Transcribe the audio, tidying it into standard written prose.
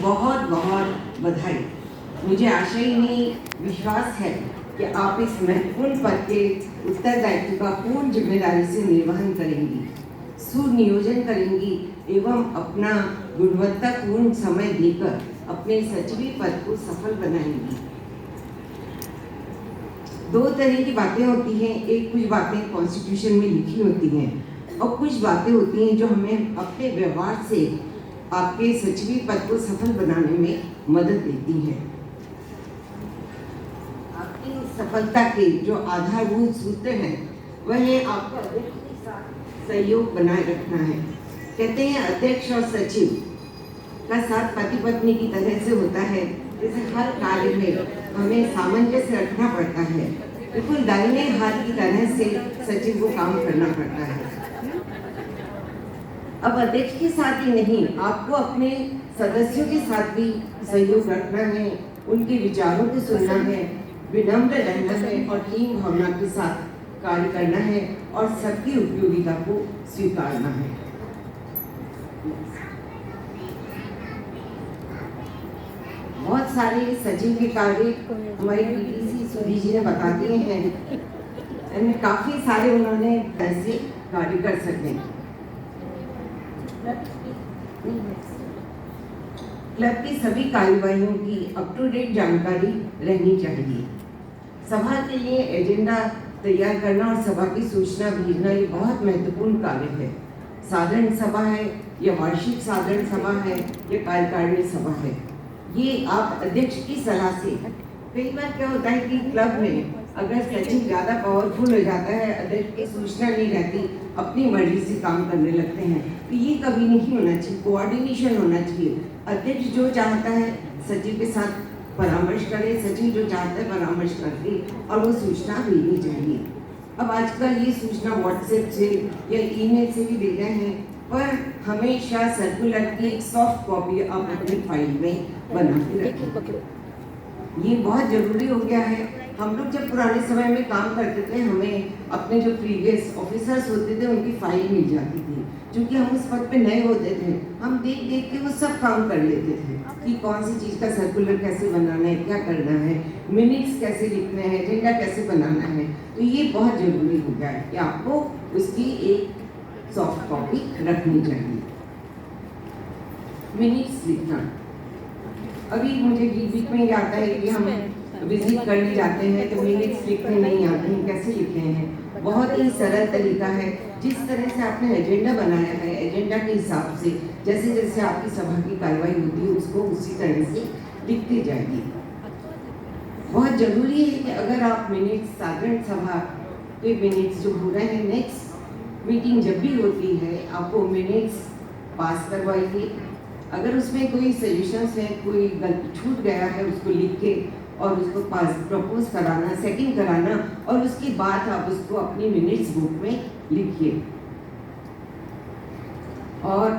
बहुत बहुत बधाई। मुझे आशा ही नहीं, विश्वास है कि आप इस महत्वपूर्ण पद के उत्तरदायित्व का पूर्ण जिम्मेदारी से निर्वहन करेंगी, सुनियोजन करेंगी एवं अपना गुणवत्तापूर्ण समय देकर अपने सचिवी पद को सफल बनाएंगी। दो तरह की बातें होती हैं, एक कुछ बातें कॉन्स्टिट्यूशन में लिखी होती हैं और कुछ बातें होती हैं जो हमें अपने व्यवहार से आपके सचिवी पद को सफल बनाने में मदद देती हैं। आपकी सफलता के जो आधारभूत सूत्र हैं वह है आपको अध्यक्ष के साथ सहयोग बनाए रखना है। कहते हैं अध्यक्ष और सचिव का साथ पति पत्नी की तरह से होता है, जैसे हर कार्य में हमें सामंजस्य रखना पड़ता है। बिल्कुल दाहिने हाथ की तरह से सचिव को काम करना पड़ता है। अब अध्यक्ष के साथ ही नहीं, आपको अपने सदस्यों के साथ भी सहयोग रखना है, उनके विचारों को सुनना है, विनम्र रहना है और टीम भावना के साथ कार्य करना है और सबकी उपयोगिता को स्वीकारना है। बहुत सारे सचिव के कार्य हमारी पीटीसी सुधी जी ने बता दिए हैं, काफी सारे उन्होंने ऐसे कार्य कर सके। क्लब की सभी कार्यवाहियों की अप टू डेट जानकारी रहनी चाहिए। सभा के लिए एजेंडा तैयार करना और सभा की सूचना भेजना ये बहुत महत्वपूर्ण कार्य है। साधारण सभा है या वार्षिक साधारण सभा है या कार्यकारिणी सभा है, ये आप अध्यक्ष की सलाह से। कई बार क्या होता है कि क्लब में अगर सचिव ज़्यादा पावरफुल हो जाता है, अध्यक्ष की सूचना नहीं रहती, अपनी मर्जी से काम करने लगते हैं, तो ये कभी नहीं होना चाहिए। कोऑर्डिनेशन होना चाहिए। अध्यक्ष जो चाहता है सचिव के साथ परामर्श करे, सचिव जो चाहता है परामर्श करके और वो सूचना भेजनी चाहिए। अब आजकल ये सूचना व्हाट्सएप से या ईमेल से भी दे रहे हैं, पर हमेशा सर्कुलर की एक सॉफ्ट कॉपी आप अपनी फाइल में बना के रखें। ये बहुत जरूरी हो गया है। हम लोग जब पुराने समय में काम करते थे, हमें अपने जो प्रीवियस ऑफिसर्स होते थे उनकी फाइल मिल जाती थी। क्योंकि हम उस पद पे नए होते थे, हम देख देख के वो सब काम कर लेते थे कि कौन सी चीज़ का सर्कुलर कैसे बनाना है, क्या करना है, मिनट्स कैसे लिखने हैं, एजेंडा कैसे बनाना है। तो ये बहुत जरूरी हो गया है कि आपको उसकी एक सॉफ्ट कॉपी रखनी चाहिए। मिनट्स लिखना, अभी मुझे बीच में याद आता है कि हम विजिट करने जाते हैं तो मिनट्स लिखने नहीं आते हैं, कैसे लिखे हैं। बहुत ही सरल तरीका है, जिस तरह से आपने एजेंडा बनाया है, एजेंडा के हिसाब से जैसे जैसे आपकी सभा की कार्रवाई होती है उसको उसी तरह से लिखते जाइए। बहुत जरूरी है कि अगर आप मिनट्स, साधारण सभा के मिनट्स जो हो रहे हैं, नेक्स्ट मीटिंग जब भी होती है आपको मिनट्स पास करवाइए। अगर उसमें कोई सजेशंस है, कोई गलती छूट गया है, उसको लिख के और उसको पास प्रपोज कराना, सेटिंग कराना और उसके बाद आप उसको अपनी मिनट्स बुक में लिखिए। और